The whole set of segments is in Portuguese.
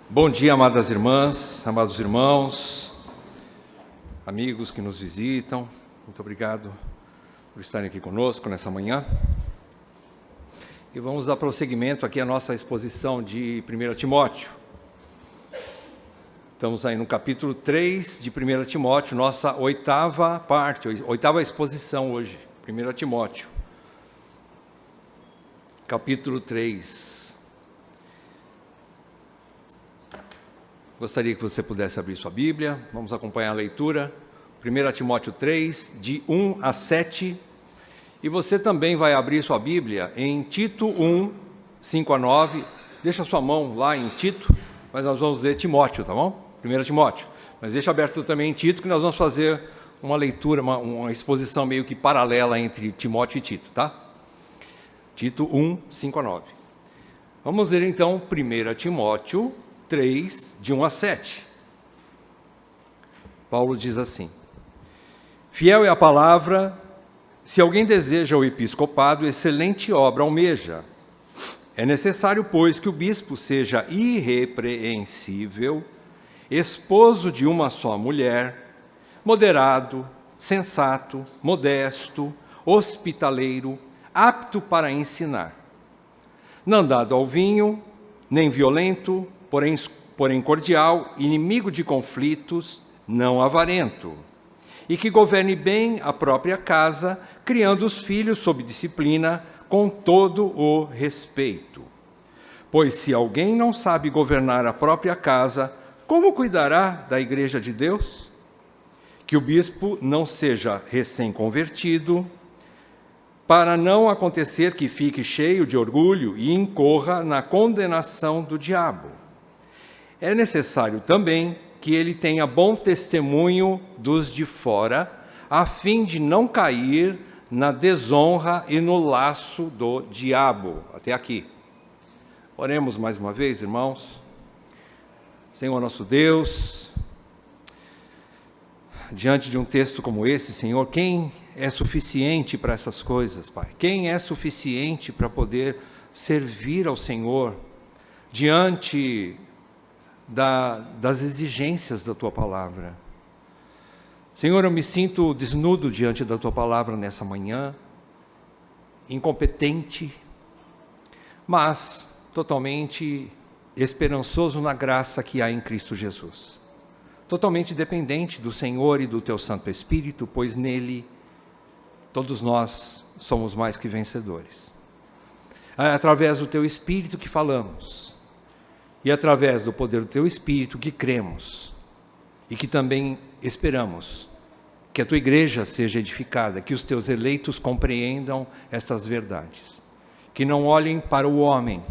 Bom dia, amadas irmãs, amados irmãos, amigos que nos visitam. Muito obrigado por estarem aqui conosco nessa manhã. E vamos dar prosseguimento aqui à nossa exposição de 1 Timóteo. Estamos aí no capítulo 3 de 1 Timóteo, nossa oitava parte, oitava exposição hoje, 1 Timóteo. Capítulo 3. Gostaria que você pudesse abrir sua Bíblia, vamos acompanhar a leitura, 1 Timóteo 3, de 1 a 7, e você também vai abrir sua Bíblia em Tito 1, 5 a 9, deixa sua mão lá em Tito, mas nós vamos ler Timóteo, tá bom? 1 Timóteo, mas deixa aberto também em Tito, que nós vamos fazer uma leitura, uma exposição meio que paralela entre Timóteo e Tito, tá? Tito 1, 5 a 9. Vamos ler então 1 Timóteo 3, de 1 a 7. Paulo diz assim: Fiel é a palavra, se alguém deseja o episcopado, excelente obra almeja. É necessário, pois, que o bispo seja irrepreensível, esposo de uma só mulher, moderado, sensato, modesto, hospitaleiro, apto para ensinar. Não dado ao vinho, nem violento, porém cordial, inimigo de conflitos, não avarento, e que governe bem a própria casa, criando os filhos sob disciplina, com todo o respeito. Pois se alguém não sabe governar a própria casa, como cuidará da igreja de Deus? Que o bispo não seja recém-convertido, para não acontecer que fique cheio de orgulho e incorra na condenação do diabo. É necessário também que ele tenha bom testemunho dos de fora, a fim de não cair na desonra e no laço do diabo. Até aqui. Oremos mais uma vez, irmãos. Senhor nosso Deus, diante de um texto como esse, Senhor, quem é suficiente para essas coisas, Pai? Quem é suficiente para poder servir ao Senhor diante das exigências da Tua Palavra? Senhor, eu me sinto desnudo diante da Tua Palavra nessa manhã, incompetente, mas totalmente esperançoso na graça que há em Cristo Jesus. Totalmente dependente do Senhor e do Teu Santo Espírito, pois nele todos nós somos mais que vencedores. É através do Teu Espírito que falamos, e através do poder do Teu Espírito que cremos, e que também esperamos que a Tua igreja seja edificada, que os Teus eleitos compreendam estas verdades, que não olhem para o homem,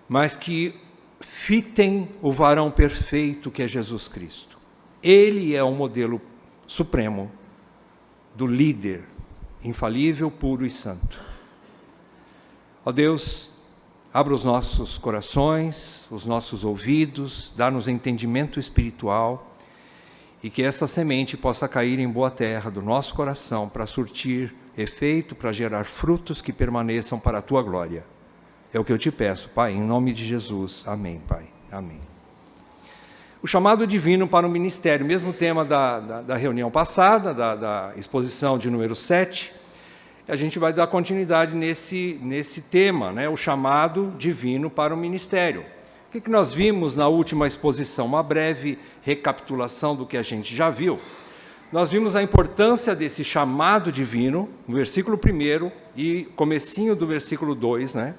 mas que fitem o varão perfeito que é Jesus Cristo. Ele é o modelo supremo do líder infalível, puro e santo. Ó Deus, abra os nossos corações, os nossos ouvidos, dá-nos entendimento espiritual e que essa semente possa cair em boa terra do nosso coração para surtir efeito, para gerar frutos que permaneçam para a Tua glória. É o que eu te peço, Pai, em nome de Jesus. Amém, Pai. Amém. O chamado divino para o ministério, mesmo tema da reunião passada, da exposição de número 7, a gente vai dar continuidade nesse tema, né? O chamado divino para o ministério. O que nós vimos na última exposição? Uma breve recapitulação do que a gente já viu. Nós vimos a importância desse chamado divino, no versículo 1 e comecinho do versículo 2, né?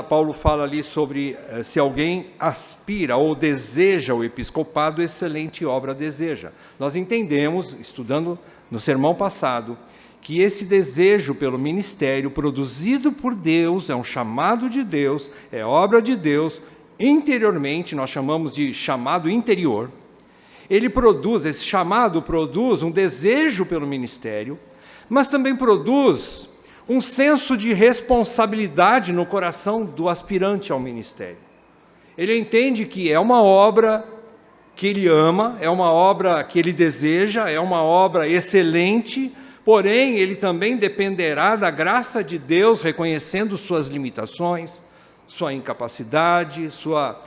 Paulo fala ali sobre se alguém aspira ou deseja o episcopado, excelente obra deseja. Nós entendemos, estudando no sermão passado, que esse desejo pelo ministério produzido por Deus, é um chamado de Deus, é obra de Deus, interiormente, nós chamamos de chamado interior. Esse chamado produz um desejo pelo ministério, mas também produz um senso de responsabilidade no coração do aspirante ao ministério. Ele entende que é uma obra que ele ama, é uma obra que ele deseja, é uma obra excelente, porém ele também dependerá da graça de Deus, reconhecendo suas limitações, sua incapacidade, sua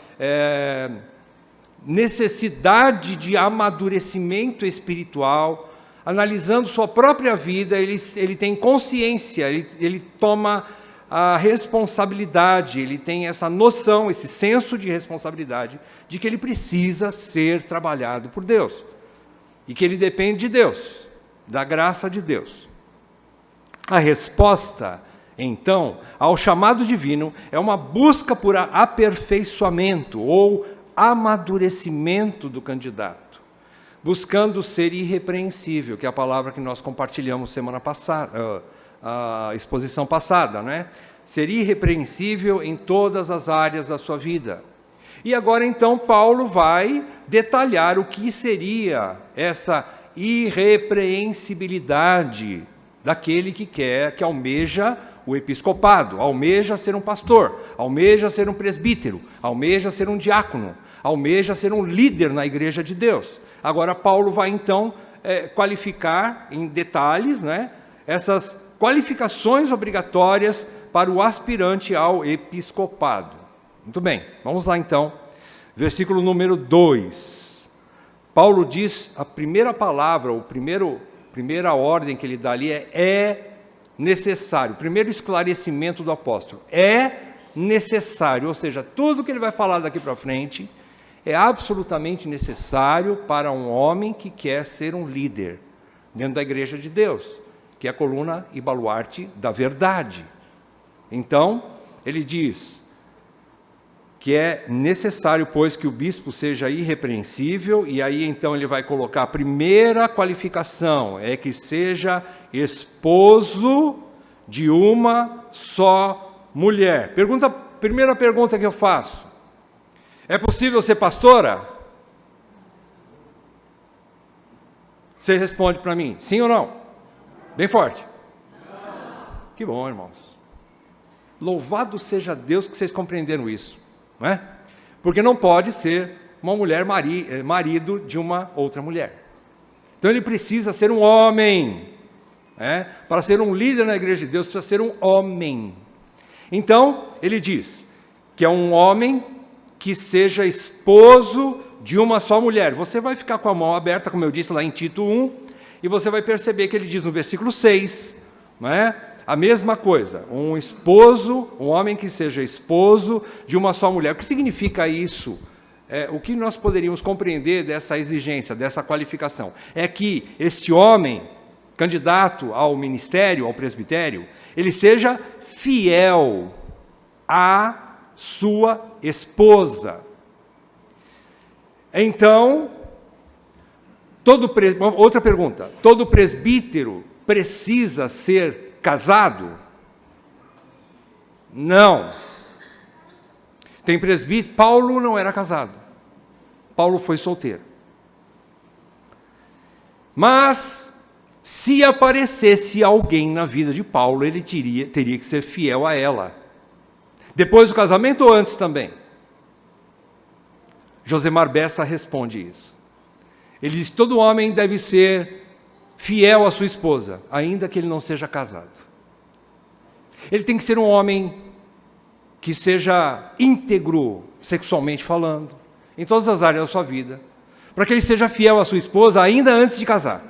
necessidade de amadurecimento espiritual, analisando sua própria vida, ele tem consciência, ele toma a responsabilidade, ele tem essa noção, esse senso de responsabilidade, de que ele precisa ser trabalhado por Deus, e que ele depende de Deus, da graça de Deus. A resposta, então, ao chamado divino, é uma busca por aperfeiçoamento, ou amadurecimento do candidato, buscando ser irrepreensível, que é a palavra que nós compartilhamos semana passada, a exposição passada, né? Ser irrepreensível em todas as áreas da sua vida. E agora então Paulo vai detalhar o que seria essa irrepreensibilidade daquele que almeja o episcopado, almeja ser um pastor, almeja ser um presbítero, almeja ser um diácono, almeja ser um líder na igreja de Deus. Agora Paulo vai então qualificar em detalhes, né, essas qualificações obrigatórias para o aspirante ao episcopado. Muito bem, vamos lá então, versículo número 2. Paulo diz, a primeira palavra, primeira ordem que ele dá ali é necessário, o primeiro esclarecimento do apóstolo, é necessário, ou seja, tudo que ele vai falar daqui para frente é absolutamente necessário para um homem que quer ser um líder dentro da igreja de Deus, que é a coluna e baluarte da verdade. Então, ele diz que é necessário, pois, que o bispo seja irrepreensível, e aí então ele vai colocar a primeira qualificação, é que seja esposo de uma só mulher. Primeira pergunta que eu faço, é possível ser pastora? Você responde para mim, sim ou não? Bem forte. Que bom, irmãos. Louvado seja Deus que vocês compreenderam isso, não é? Porque não pode ser uma mulher marido de uma outra mulher. Então ele precisa ser um homem, para ser um líder na igreja de Deus precisa ser um homem. Então ele diz que é um homem que seja esposo de uma só mulher. Você vai ficar com a mão aberta, como eu disse lá em Tito 1, e você vai perceber que ele diz no versículo 6, não é? A mesma coisa, um homem que seja esposo de uma só mulher. O que significa isso? O que nós poderíamos compreender dessa exigência, dessa qualificação? É que este homem, candidato ao ministério, ao presbitério, ele seja fiel à sua esposa. Então, outra pergunta, todo presbítero precisa ser casado? Não. Tem presbítero, Paulo não era casado, Paulo foi solteiro. Mas, se aparecesse alguém na vida de Paulo, ele teria que ser fiel a ela. Depois do casamento ou antes também? Josemar Bessa responde isso. Ele diz, todo homem deve ser fiel à sua esposa, ainda que ele não seja casado. Ele tem que ser um homem que seja íntegro, sexualmente falando, em todas as áreas da sua vida, para que ele seja fiel à sua esposa, ainda antes de casar.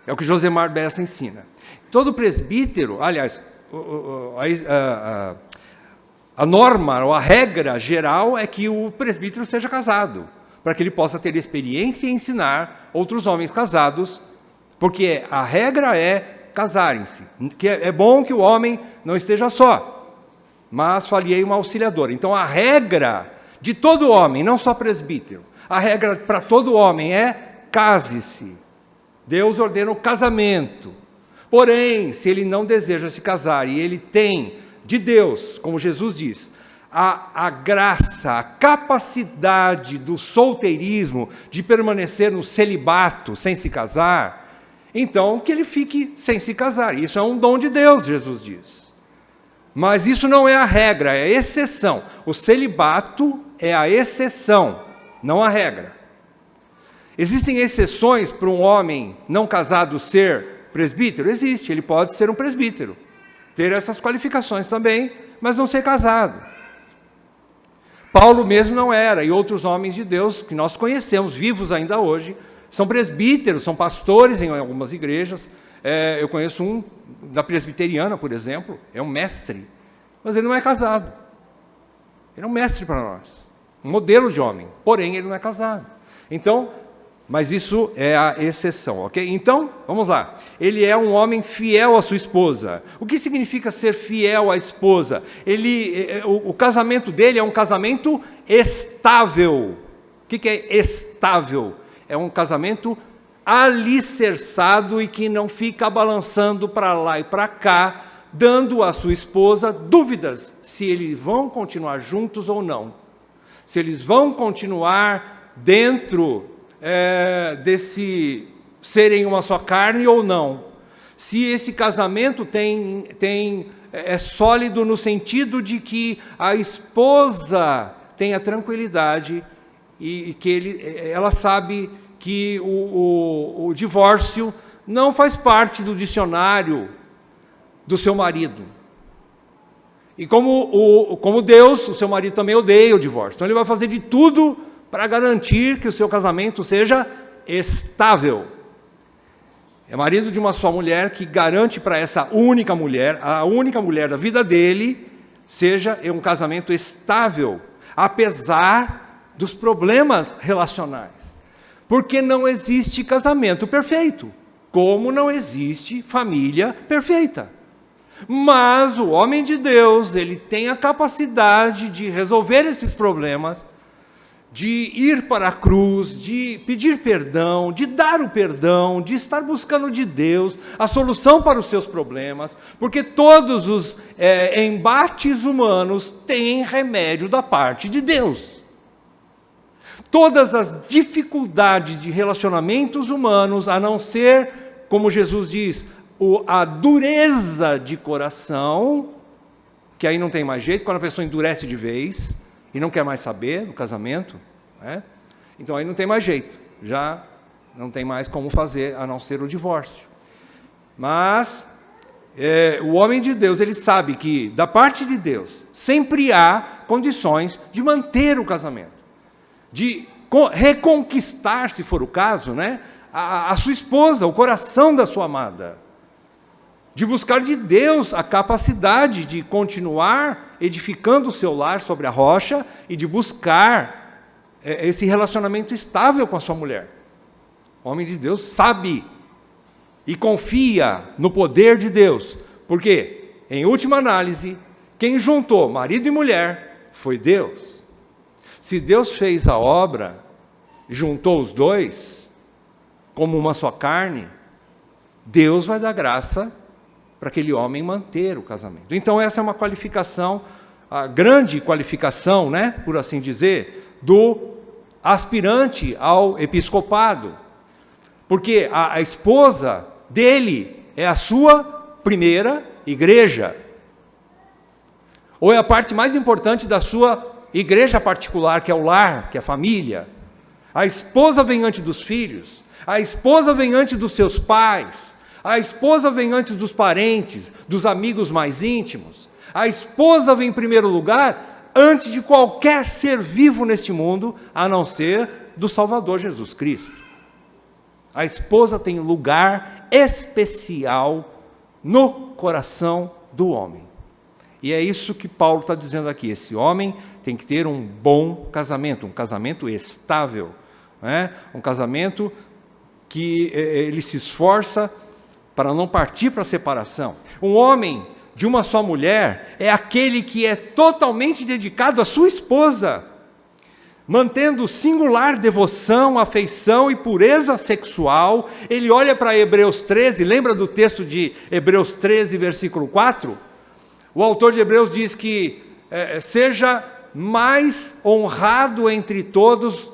É o que Josemar Bessa ensina. Todo presbítero, aliás, a norma, ou a regra geral é que o presbítero seja casado, para que ele possa ter experiência e ensinar outros homens casados, porque a regra é casarem-se, que é bom que o homem não esteja só, mas falhei uma auxiliadora. Então a regra de todo homem, não só presbítero, a regra para todo homem é case-se. Deus ordena o casamento. Porém, se ele não deseja se casar e ele tem de Deus, como Jesus diz, a graça, a capacidade do solteirismo, de permanecer no celibato, sem se casar, então que ele fique sem se casar. Isso é um dom de Deus, Jesus diz. Mas isso não é a regra, é a exceção. O celibato é a exceção, não a regra. Existem exceções para um homem não casado ser presbítero? Existe, ele pode ser um presbítero. ter essas qualificações também, mas não ser casado. Paulo mesmo não era, e outros homens de Deus que nós conhecemos, vivos ainda hoje, são presbíteros, são pastores em algumas igrejas. Eu conheço um da presbiteriana, por exemplo, é um mestre, mas ele não é casado. Ele é um mestre para nós, um modelo de homem, porém ele não é casado. Então, mas isso é a exceção, ok? Então, vamos lá. Ele é um homem fiel à sua esposa. O que significa ser fiel à esposa? O casamento dele é um casamento estável. O que é estável? É um casamento alicerçado e que não fica balançando para lá e para cá, dando à sua esposa dúvidas se eles vão continuar juntos ou não. Se eles vão continuar dentro desse serem uma só carne ou não. Se esse casamento é sólido no sentido de que a esposa tenha tranquilidade e que ela sabe que o divórcio não faz parte do dicionário do seu marido. E como Deus, o seu marido também odeia o divórcio. Então ele vai fazer de tudo para garantir que o seu casamento seja estável. É marido de uma só mulher que garante para essa única mulher, a única mulher da vida dele, seja um casamento estável, apesar dos problemas relacionais. Porque não existe casamento perfeito, como não existe família perfeita. Mas o homem de Deus, ele tem a capacidade de resolver esses problemas, de ir para a cruz, de pedir perdão, de dar o perdão, de estar buscando de Deus a solução para os seus problemas, porque todos os embates humanos têm remédio da parte de Deus. Todas as dificuldades de relacionamentos humanos, a não ser, como Jesus diz, a dureza de coração, que aí não tem mais jeito, quando a pessoa endurece de vez e não quer mais saber do casamento, né? Então aí não tem mais jeito, já não tem mais como fazer a não ser o divórcio. Mas o homem de Deus, ele sabe que da parte de Deus sempre há condições de manter o casamento, de reconquistar, se for o caso, né, a sua esposa, o coração da sua amada, de buscar de Deus a capacidade de continuar edificando o seu lar sobre a rocha e de buscar esse relacionamento estável com a sua mulher. O homem de Deus sabe e confia no poder de Deus, porque, em última análise, quem juntou marido e mulher foi Deus. Se Deus fez a obra, juntou os dois, como uma só carne, Deus vai dar graça para aquele homem manter o casamento. Então essa é uma qualificação, a grande qualificação, né, por assim dizer, do aspirante ao episcopado. Porque a esposa dele é a sua primeira igreja. Ou é a parte mais importante da sua igreja particular, que é o lar, que é a família. A esposa vem antes dos filhos, a esposa vem antes dos seus pais, a esposa vem antes dos parentes, dos amigos mais íntimos. A esposa vem em primeiro lugar antes de qualquer ser vivo neste mundo, a não ser do Salvador Jesus Cristo. A esposa tem lugar especial no coração do homem. E é isso que Paulo está dizendo aqui. Esse homem tem que ter um bom casamento, um casamento estável, né? Um casamento que ele se esforça para não partir para a separação. Um homem de uma só mulher é aquele que é totalmente dedicado à sua esposa, mantendo singular devoção, afeição e pureza sexual. Ele olha para Hebreus 13, lembra do texto de Hebreus 13, versículo 4? O autor de Hebreus diz que seja mais honrado entre todos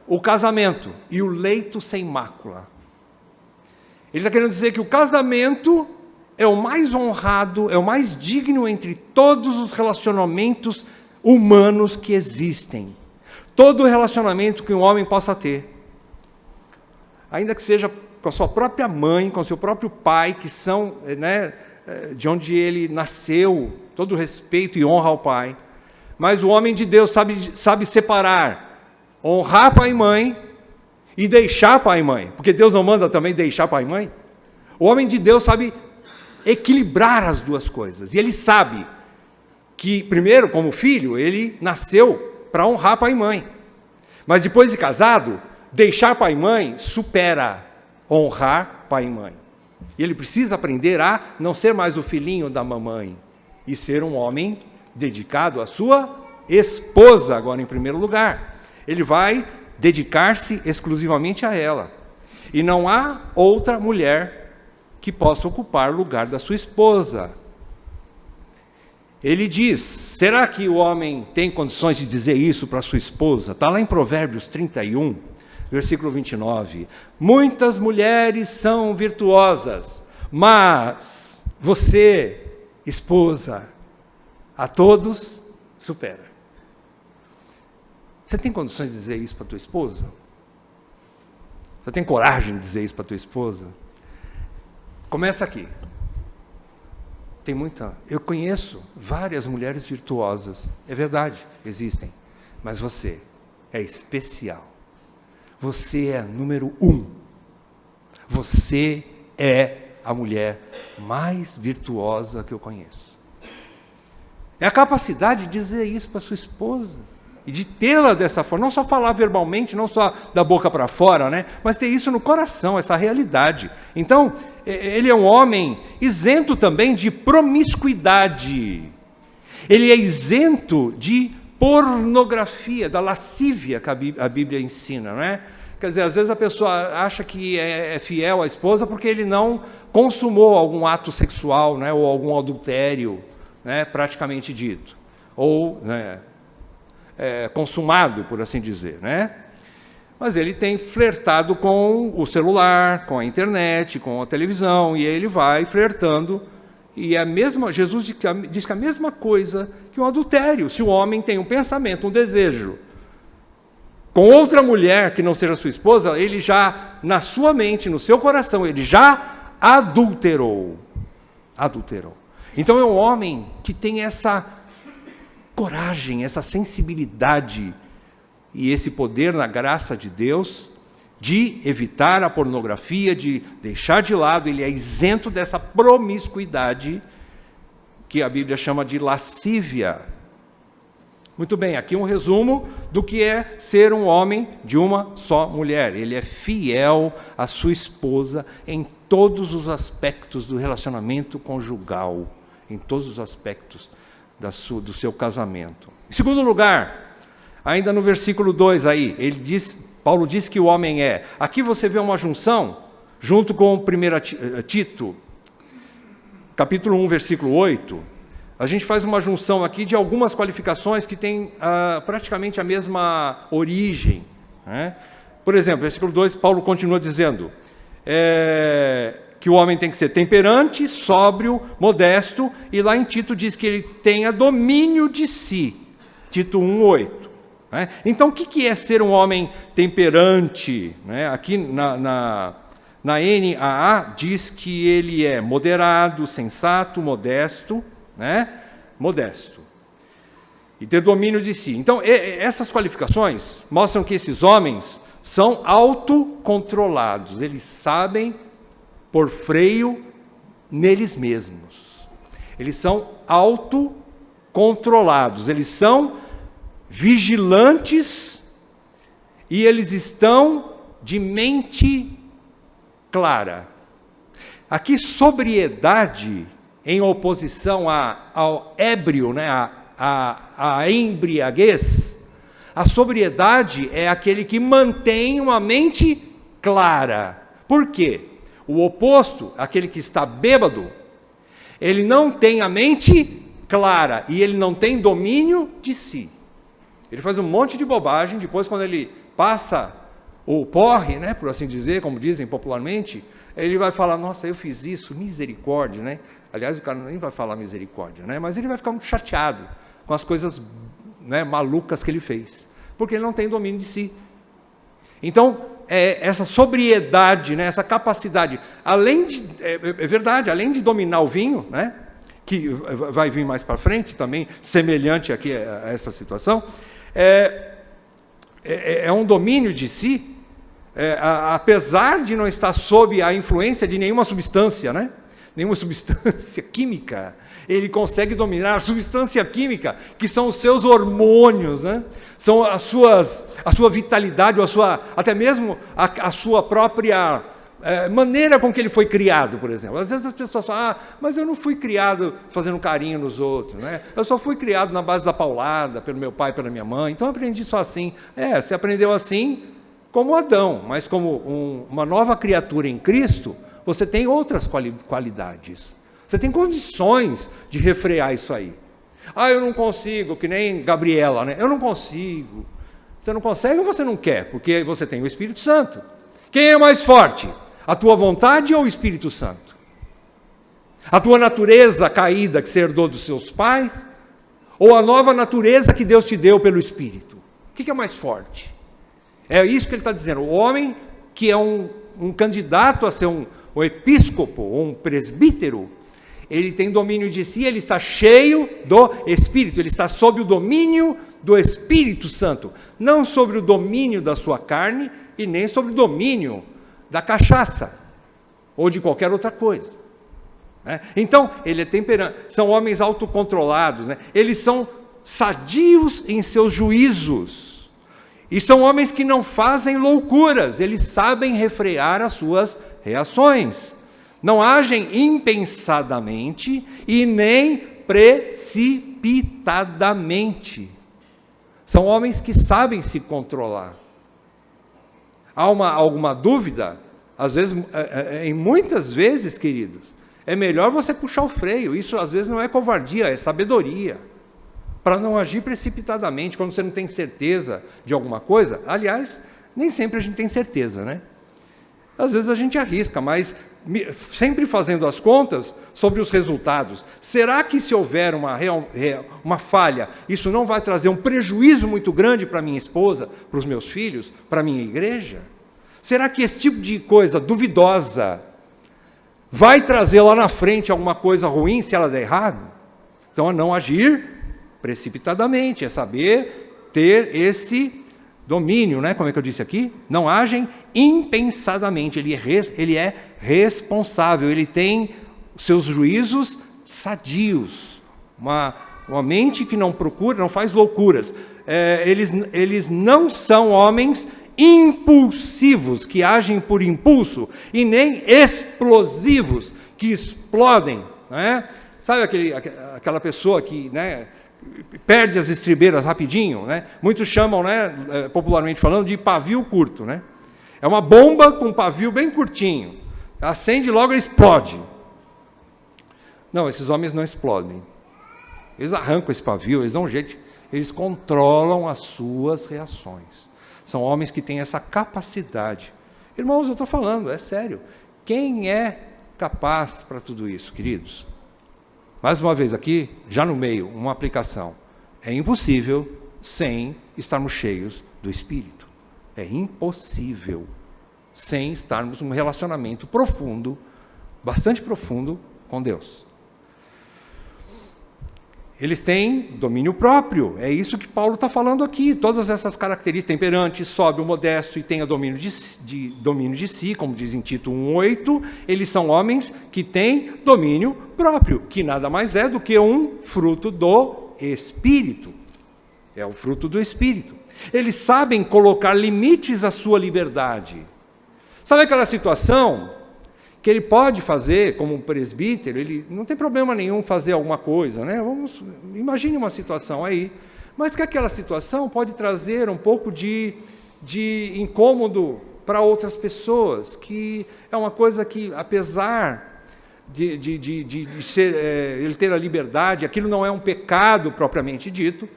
o casamento e o leito sem mácula. Ele está querendo dizer que o casamento é o mais honrado, é o mais digno entre todos os relacionamentos humanos que existem. Todo relacionamento que um homem possa ter, ainda que seja com a sua própria mãe, com o seu próprio pai, que são, né, de onde ele nasceu, todo respeito e honra ao pai. Mas o homem de Deus sabe separar, honrar pai e mãe e deixar pai e mãe. Porque Deus não manda também deixar pai e mãe. O homem de Deus sabe equilibrar as duas coisas. E ele sabe que, primeiro, como filho, ele nasceu para honrar pai e mãe. Mas depois de casado, deixar pai e mãe supera honrar pai e mãe. E ele precisa aprender a não ser mais o filhinho da mamãe e ser um homem dedicado à sua esposa, agora em primeiro lugar. Ele vai dedicar-se exclusivamente a ela. E não há outra mulher que possa ocupar o lugar da sua esposa. Ele diz, será que o homem tem condições de dizer isso para sua esposa? Está lá em Provérbios 31, versículo 29. Muitas mulheres são virtuosas, mas você, esposa, a todos supera. Você tem condições de dizer isso para tua esposa? Você tem coragem de dizer isso para tua esposa? Começa aqui. Eu conheço várias mulheres virtuosas, é verdade, existem, mas você é especial, você é número 1, você é a mulher mais virtuosa que eu conheço. É a capacidade de dizer isso para sua esposa, e de tê-la dessa forma, não só falar verbalmente, não só da boca para fora, né? Mas ter isso no coração, essa realidade. Então, ele é um homem isento também de promiscuidade. Ele é isento de pornografia, da lascívia que a Bíblia ensina, não é? Quer dizer, às vezes a pessoa acha que é fiel à esposa porque ele não consumou algum ato sexual, né? Ou algum adultério, né? Praticamente dito. Ou, né? Consumado, por assim dizer, né? Mas ele tem flertado com o celular, com a internet, com a televisão, e ele vai flertando, e Jesus diz que a mesma coisa que um adultério, se o homem tem um pensamento, um desejo, com outra mulher que não seja sua esposa, ele já, na sua mente, no seu coração, ele já adulterou. Então é um homem que tem essa coragem, essa sensibilidade e esse poder na graça de Deus de evitar a pornografia, de deixar de lado, ele é isento dessa promiscuidade que a Bíblia chama de lascívia. Muito bem, aqui um resumo do que é ser um homem de uma só mulher. Ele é fiel à sua esposa em todos os aspectos do relacionamento conjugal, em todos os aspectos do seu casamento. Em segundo lugar, ainda no versículo 2 aí, Paulo diz que o homem é. Aqui você vê uma junção, junto com 1 Tito, capítulo 1, versículo 8, a gente faz uma junção aqui de algumas qualificações que têm praticamente a mesma origem, né? Por exemplo, versículo 2, Paulo continua dizendo que o homem tem que ser temperante, sóbrio, modesto, e lá em Tito diz que ele tenha domínio de si, Tito 1:8. Né? Então, o que é ser um homem temperante? Né? Aqui na NAA diz que ele é moderado, sensato, modesto, né? Modesto, e ter domínio de si. Então, essas qualificações mostram que esses homens são autocontrolados, eles sabem por freio neles mesmos. Eles são autocontrolados, eles são vigilantes e eles estão de mente clara. Aqui, sobriedade em oposição ao ébrio, né, a embriaguez. A sobriedade é aquele que mantém uma mente clara. Por quê? O oposto, aquele que está bêbado, ele não tem a mente clara e ele não tem domínio de si. Ele faz um monte de bobagem, depois quando ele passa o porre, né, por assim dizer, como dizem popularmente, ele vai falar, nossa, eu fiz isso, misericórdia, né? Aliás, o cara nem vai falar misericórdia, né? Mas ele vai ficar muito chateado com as coisas, né, malucas que ele fez, porque ele não tem domínio de si. Então, essa sobriedade, né, essa capacidade, além de, é verdade, além de dominar o vinho, né, que vai vir mais para frente também, semelhante aqui a essa situação, é um domínio de si, apesar de não estar sob a influência de nenhuma substância, né, nenhuma substância química, ele consegue dominar a substância química, que são os seus hormônios, né? São a sua vitalidade, ou até mesmo a sua própria maneira com que ele foi criado, por exemplo. Às vezes as pessoas falam, mas eu não fui criado fazendo carinho nos outros, né? Eu só fui criado na base da paulada, pelo meu pai e pela minha mãe, então eu aprendi só assim. Você aprendeu assim como Adão, mas como uma nova criatura em Cristo, você tem outras qualidades. Você tem condições de refrear isso aí. Eu não consigo, que nem Gabriela, né? Eu não consigo. Você não consegue ou você não quer? Porque você tem o Espírito Santo. Quem é mais forte? A tua vontade ou o Espírito Santo? A tua natureza caída que você herdou dos seus pais? Ou a nova natureza que Deus te deu pelo Espírito? O que é mais forte? É isso que ele está dizendo. O homem que é um candidato a ser um episcopo ou um presbítero, ele tem domínio de si, ele está cheio do Espírito, ele está sob o domínio do Espírito Santo, não sobre o domínio da sua carne e nem sobre o domínio da cachaça ou de qualquer outra coisa. Né? Então, ele é temperante, são homens autocontrolados, né? Eles são sadios em seus juízos, e são homens que não fazem loucuras, eles sabem refrear as suas reações. Não agem impensadamente e nem precipitadamente. São homens que sabem se controlar. Há alguma dúvida? Às vezes, em muitas vezes, queridos, é melhor você puxar o freio. Isso às vezes não é covardia, é sabedoria. Para não agir precipitadamente, quando você não tem certeza de alguma coisa. Aliás, nem sempre a gente tem certeza, né? Às vezes a gente arrisca, mas sempre fazendo as contas sobre os resultados. Será que se houver uma falha, isso não vai trazer um prejuízo muito grande para minha esposa, para os meus filhos, para a minha igreja? Será que esse tipo de coisa duvidosa vai trazer lá na frente alguma coisa ruim se ela der errado? Então, é não agir precipitadamente, é saber ter esse domínio, né? Como é que eu disse aqui? Não agem impensadamente, ele é responsável, ele tem seus juízos sadios, uma mente que não procura, não faz loucuras. Eles não são homens impulsivos, que agem por impulso, e nem explosivos, que explodem, né? Sabe aquela pessoa que, né, perde as estribeiras rapidinho, né? Muitos chamam, né, popularmente falando, de pavio curto, né? É uma bomba com um pavio bem curtinho, acende logo e explode. Não, esses homens não explodem. Eles arrancam esse pavio, eles dão um jeito, eles controlam as suas reações. São homens que têm essa capacidade. Irmãos, eu estou falando, é sério. Quem é capaz para tudo isso, queridos? Mais uma vez aqui, já no meio, uma aplicação. É impossível sem estarmos cheios do Espírito. É impossível sem estarmos num relacionamento profundo, bastante profundo, com Deus. Eles têm domínio próprio, é isso que Paulo está falando aqui, todas essas características, temperante, sóbrio, modesto e tenha domínio de si, como diz em Tito 1,8, eles são homens que têm domínio próprio, que nada mais é do que um fruto do Espírito, é o fruto do Espírito. Eles sabem colocar limites à sua liberdade. Sabe aquela situação que ele pode fazer como um presbítero, ele não tem problema nenhum fazer alguma coisa, né? Imagine uma situação aí, mas que aquela situação pode trazer um pouco de incômodo para outras pessoas, que é uma coisa que, apesar de ser, ele ter a liberdade, aquilo não é um pecado propriamente dito,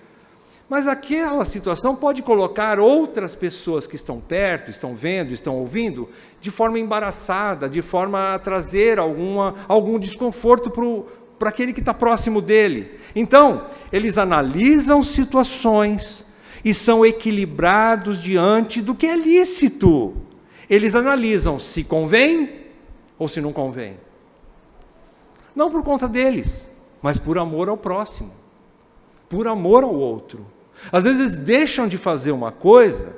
mas aquela situação pode colocar outras pessoas que estão perto, estão vendo, estão ouvindo, de forma embaraçada, de forma a trazer algum desconforto para aquele que está próximo dele. Então, eles analisam situações e são equilibrados diante do que é lícito. eles analisam se convém ou se não convém. Não por conta deles, mas por amor ao próximo, por amor ao outro. Às vezes eles deixam de fazer uma coisa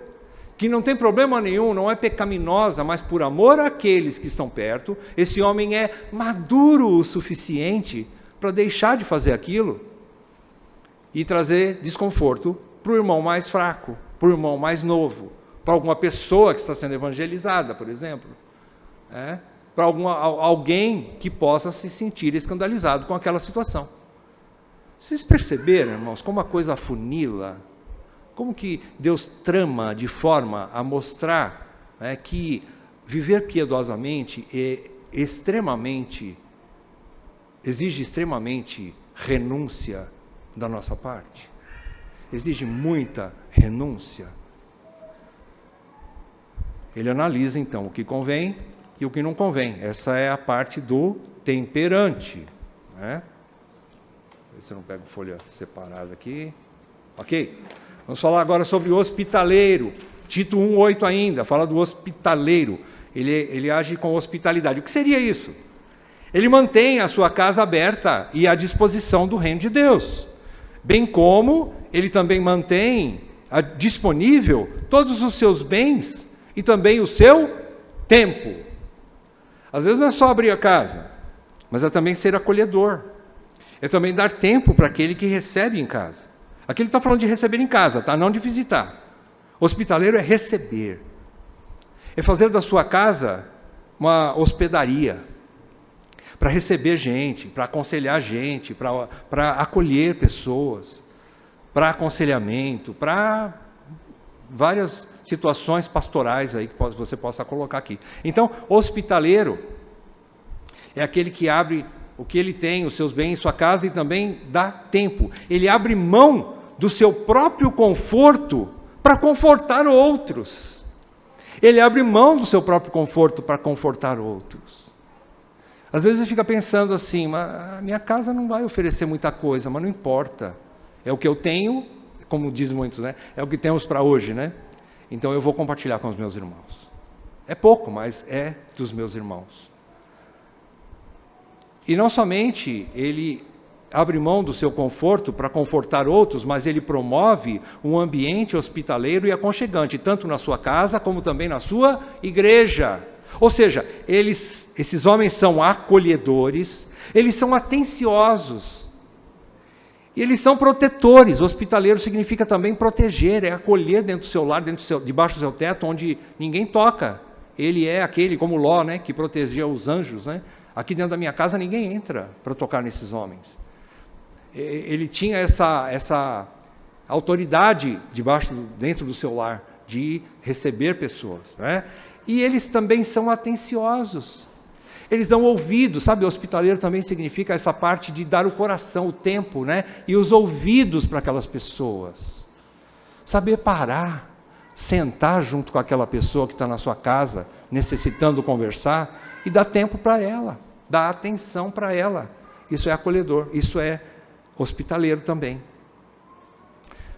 que não tem problema nenhum, não é pecaminosa, mas por amor àqueles que estão perto, esse homem é maduro o suficiente para deixar de fazer aquilo e trazer desconforto para o irmão mais fraco, para o irmão mais novo, para alguma pessoa que está sendo evangelizada, por exemplo, para alguém que possa se sentir escandalizado com aquela situação. Vocês perceberam, irmãos, como a coisa afunila, como que Deus trama de forma a mostrar que viver piedosamente exige extremamente renúncia da nossa parte, exige muita renúncia. Ele analisa então o que convém e o que não convém. Essa é a parte do temperante, né? Se eu não pego folha separada aqui. Ok? Vamos falar agora sobre o hospitaleiro. Tito 1:8 ainda, fala do hospitaleiro. Ele age com hospitalidade. O que seria isso? Ele mantém a sua casa aberta e à disposição do reino de Deus. Bem como ele também mantém disponível todos os seus bens e também o seu tempo. Às vezes não é só abrir a casa, mas é também ser acolhedor. É também dar tempo para aquele que recebe em casa. Aqui ele está falando de receber em casa, tá? Não de visitar. Hospitaleiro é receber. É fazer da sua casa uma hospedaria. Para receber gente, para aconselhar gente, para acolher pessoas, para aconselhamento, para várias situações pastorais aí que você possa colocar aqui. Então, hospitaleiro é aquele que abre o que ele tem, os seus bens, sua casa, e também dá tempo. Ele abre mão do seu próprio conforto para confortar outros. Ele abre mão do seu próprio conforto para confortar outros. Às vezes ele fica pensando assim, mas a minha casa não vai oferecer muita coisa, mas não importa. É o que eu tenho, como diz muitos, né? É o que temos para hoje, né? Então eu vou compartilhar com os meus irmãos. É pouco, mas é dos meus irmãos. E não somente ele abre mão do seu conforto para confortar outros, mas ele promove um ambiente hospitaleiro e aconchegante, tanto na sua casa como também na sua igreja. Ou seja, esses homens são acolhedores, eles são atenciosos, e eles são protetores. Hospitaleiro significa também proteger, é acolher dentro do seu lar, debaixo do seu teto, onde ninguém toca. Ele é aquele, como Ló, né, que protegia os anjos, né? Aqui dentro da minha casa ninguém entra para tocar nesses homens. Ele tinha essa autoridade dentro do seu lar, de receber pessoas, né? E eles também são atenciosos. Eles dão ouvido, sabe? Hospitaleiro também significa essa parte de dar o coração, o tempo, né? E os ouvidos para aquelas pessoas. Saber parar, sentar junto com aquela pessoa que está na sua casa, necessitando conversar, e dar tempo para ela, dar atenção para ela. Isso é acolhedor, isso é hospitaleiro também.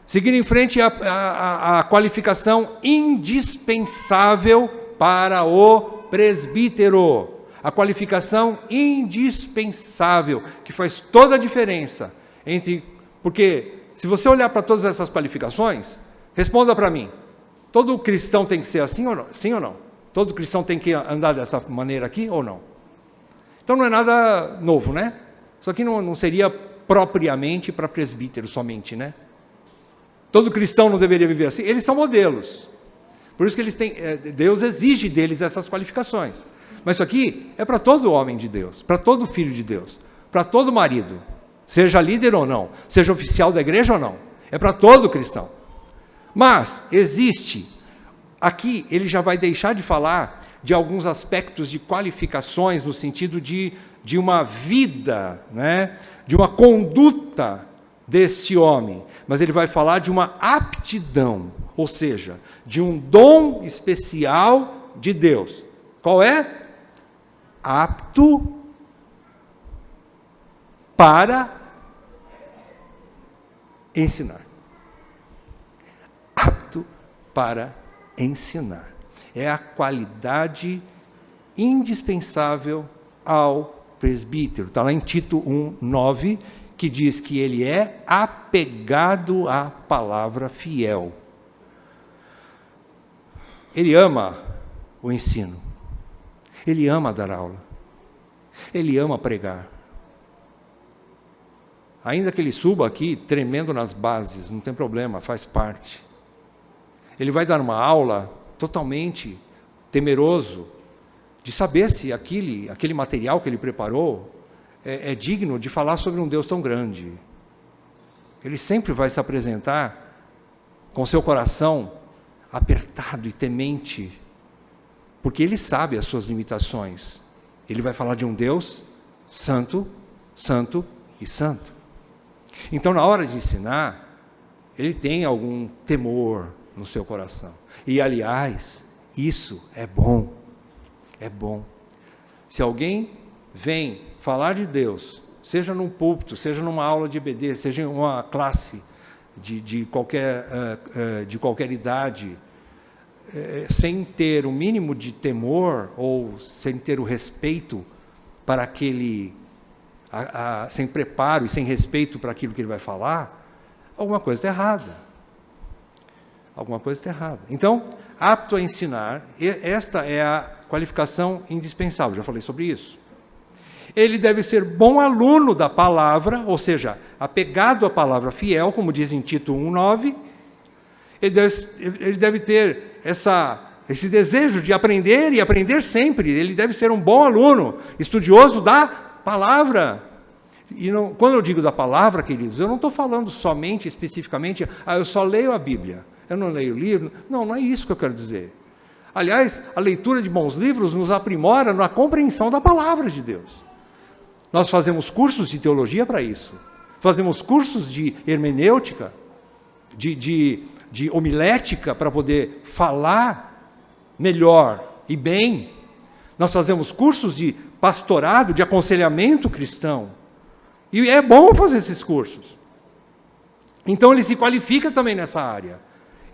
Seguindo em frente, a qualificação indispensável para o presbítero. A qualificação indispensável, que faz toda a diferença porque se você olhar para todas essas qualificações, responda para mim, todo cristão tem que ser assim ou não? Sim ou não? Todo cristão tem que andar dessa maneira aqui ou não? Então não é nada novo, né? Isso aqui não seria propriamente para presbítero somente, né? Todo cristão não deveria viver assim. Eles são modelos. Por isso que eles têm, Deus exige deles essas qualificações. Mas isso aqui é para todo homem de Deus, para todo filho de Deus, para todo marido, seja líder ou não, seja oficial da igreja ou não. É para todo cristão. Mas existe, aqui ele já vai deixar de falar de alguns aspectos de qualificações no sentido de uma vida, né? De uma conduta deste homem, mas ele vai falar de uma aptidão, ou seja, de um dom especial de Deus. Qual é? Apto para ensinar. Apto para ensinar. é a qualidade indispensável ao presbítero. Está lá em Tito 1:9, que diz que ele é apegado à palavra fiel. Ele ama o ensino. Ele ama dar aula. Ele ama pregar. Ainda que ele suba aqui tremendo nas bases, não tem problema, faz parte. Ele vai dar uma aula totalmente temeroso de saber se aquele material que ele preparou é digno de falar sobre um Deus tão grande. Ele sempre vai se apresentar com seu coração apertado e temente, porque ele sabe as suas limitações. Ele vai falar de um Deus santo, santo e santo. Então, na hora de ensinar, ele tem algum temor no seu coração. E, aliás, isso é bom. É bom. Se alguém vem falar de Deus, seja num púlpito, seja numa aula de EBD, seja em uma classe de qualquer idade, sem ter o mínimo de temor ou sem ter o respeito para aquele, sem preparo e sem respeito para aquilo que ele vai falar, alguma coisa está errada. Alguma coisa está errada. Então, apto a ensinar, esta é a qualificação indispensável, já falei sobre isso. Ele deve ser bom aluno da palavra, ou seja, apegado à palavra fiel, como diz em Tito 1:9. Ele deve ter esse desejo de aprender e aprender sempre. Ele deve ser um bom aluno, estudioso da palavra. E não, quando eu digo da palavra, queridos, eu não estou falando somente, especificamente, eu só leio a Bíblia, eu não leio o livro. Não é isso que eu quero dizer. Aliás, a leitura de bons livros nos aprimora na compreensão da palavra de Deus. Nós fazemos cursos de teologia para isso. Fazemos cursos de hermenêutica, de homilética, para poder falar melhor e bem. Nós fazemos cursos de pastorado, de aconselhamento cristão. E é bom fazer esses cursos. Então ele se qualifica também nessa área.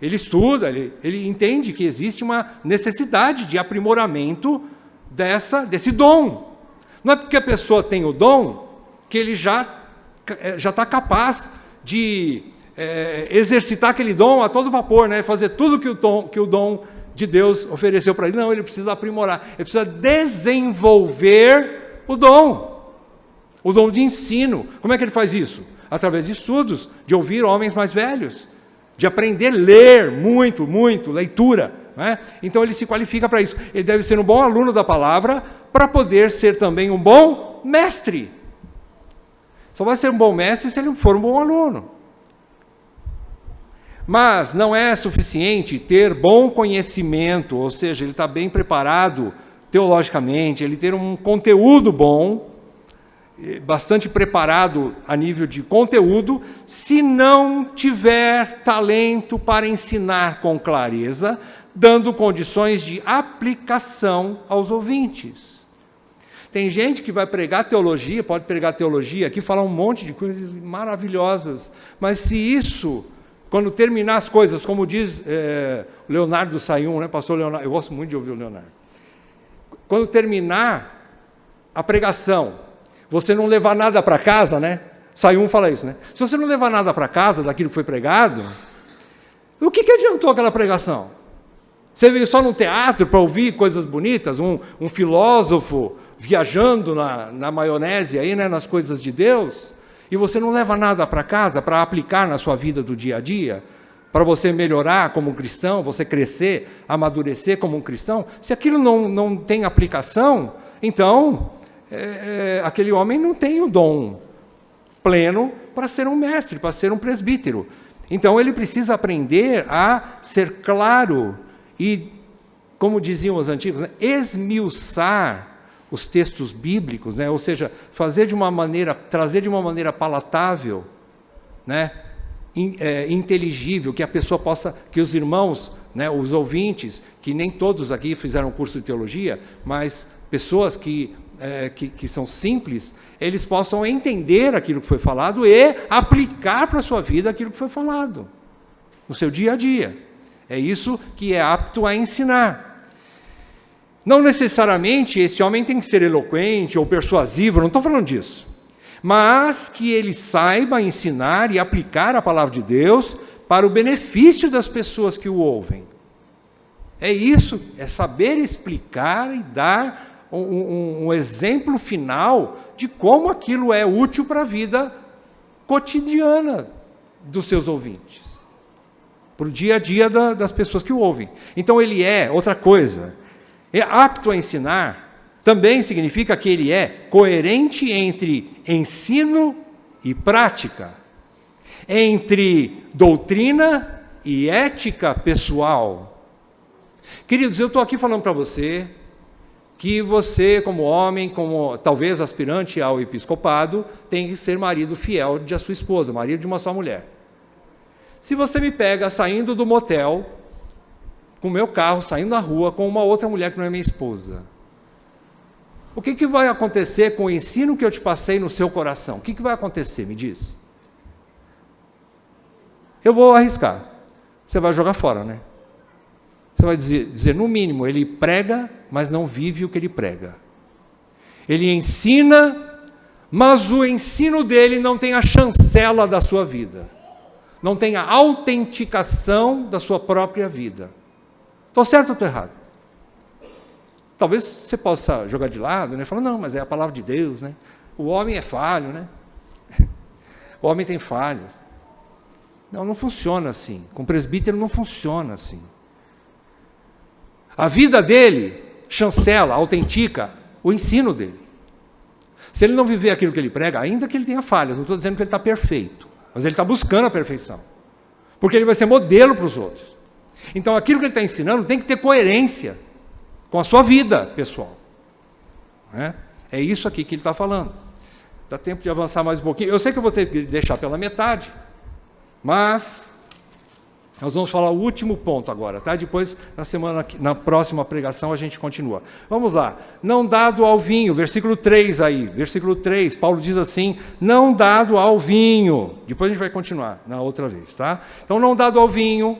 Ele estuda, ele entende que existe uma necessidade de aprimoramento desse dom. Não é porque a pessoa tem o dom que ele já está capaz de exercitar aquele dom a todo vapor, né? Fazer tudo que o dom de Deus ofereceu para ele. Não, ele precisa aprimorar, ele precisa desenvolver o dom de ensino. Como é que ele faz isso? Através de estudos, de ouvir homens mais velhos, de aprender a ler muito, leitura. Né? Então ele se qualifica para isso. Ele deve ser um bom aluno da palavra para poder ser também um bom mestre. Só vai ser um bom mestre se ele for um bom aluno. Mas não é suficiente ter bom conhecimento, ou seja, ele está bem preparado teologicamente, ele ter um conteúdo bom, bastante preparado a nível de conteúdo, se não tiver talento para ensinar com clareza, dando condições de aplicação aos ouvintes. Tem gente que vai pregar teologia, pode pregar teologia aqui, falar um monte de coisas maravilhosas, mas se isso, quando terminar as coisas, como diz Leonardo do Sayum, né, pastor Leonardo, eu gosto muito de ouvir o Leonardo, quando terminar a pregação, você não levar nada para casa, né? Sayum fala isso, né? Se você não levar nada para casa daquilo que foi pregado, o que adiantou aquela pregação? Você veio só num teatro para ouvir coisas bonitas, um filósofo viajando na maionese aí, né, nas coisas de Deus, e você não leva nada para casa para aplicar na sua vida do dia a dia, para você melhorar como um cristão, você crescer, amadurecer como um cristão. Se aquilo não tem aplicação, então aquele homem não tem o dom pleno para ser um mestre, para ser um presbítero. Então ele precisa aprender a ser claro e, como diziam os antigos, né, esmiuçar os textos bíblicos, né, ou seja, trazer de uma maneira palatável, né, inteligível, que a pessoa possa, que os irmãos, né, os ouvintes, que nem todos aqui fizeram curso de teologia, mas pessoas que são simples, eles possam entender aquilo que foi falado e aplicar para a sua vida aquilo que foi falado, no seu dia a dia. É isso que é apto a ensinar. Não necessariamente esse homem tem que ser eloquente ou persuasivo, não estou falando disso. Mas que ele saiba ensinar e aplicar a palavra de Deus para o benefício das pessoas que o ouvem. É isso, é saber explicar e dar um exemplo final de como aquilo é útil para a vida cotidiana dos seus ouvintes, para o dia a dia das pessoas que o ouvem. Então ele é, outra coisa, é apto a ensinar, também significa que ele é coerente entre ensino e prática, entre doutrina e ética pessoal. Queridos, eu estou aqui falando para você que você, como homem, como talvez aspirante ao episcopado, tem que ser marido fiel de sua esposa, marido de uma só mulher. Se você me pega saindo do motel, com o meu carro, saindo na rua, com uma outra mulher que não é minha esposa, o que vai acontecer com o ensino que eu te passei no seu coração? O que vai acontecer, me diz? Eu vou arriscar. Você vai jogar fora, né? Você vai dizer, no mínimo, ele prega, mas não vive o que ele prega. Ele ensina, mas o ensino dele não tem a chancela da sua vida. Não tem a autenticação da sua própria vida. Estou certo ou estou errado? Talvez você possa jogar de lado, né? Falar, não, mas é a palavra de Deus, né? O homem é falho, né? O homem tem falhas. Não, não funciona assim. Com o presbítero não funciona assim. A vida dele chancela, autentica o ensino dele. Se ele não viver aquilo que ele prega, ainda que ele tenha falhas, não estou dizendo que ele está perfeito, mas ele está buscando a perfeição. Porque ele vai ser modelo para os outros. Então aquilo que ele está ensinando tem que ter coerência com a sua vida pessoal. É isso aqui que ele está falando. Dá tempo de avançar mais um pouquinho. Eu sei que eu vou ter que deixar pela metade, mas nós vamos falar o último ponto agora, tá? Depois, na próxima pregação, a gente continua. Vamos lá. Não dado ao vinho, versículo 3 aí. Versículo 3, Paulo diz assim, não dado ao vinho. Depois a gente vai continuar na outra vez, tá? Então, não dado ao vinho.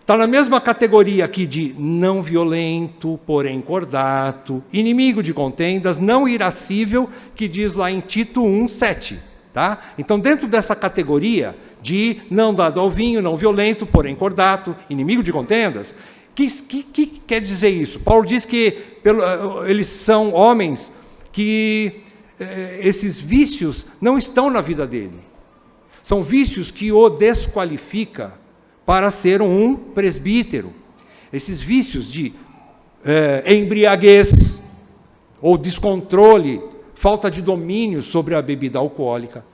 Está na mesma categoria aqui de não violento, porém cordato, inimigo de contendas, não irascível, que diz lá em Tito 1:7. Tá? Então, dentro dessa categoria de não dado ao vinho, não violento, porém cordato, inimigo de contendas, que quer dizer isso? Paulo diz que eles são homens que esses vícios não estão na vida dele. São vícios que o desqualificam para ser um presbítero. Esses vícios de embriaguez ou descontrole, falta de domínio sobre a bebida alcoólica.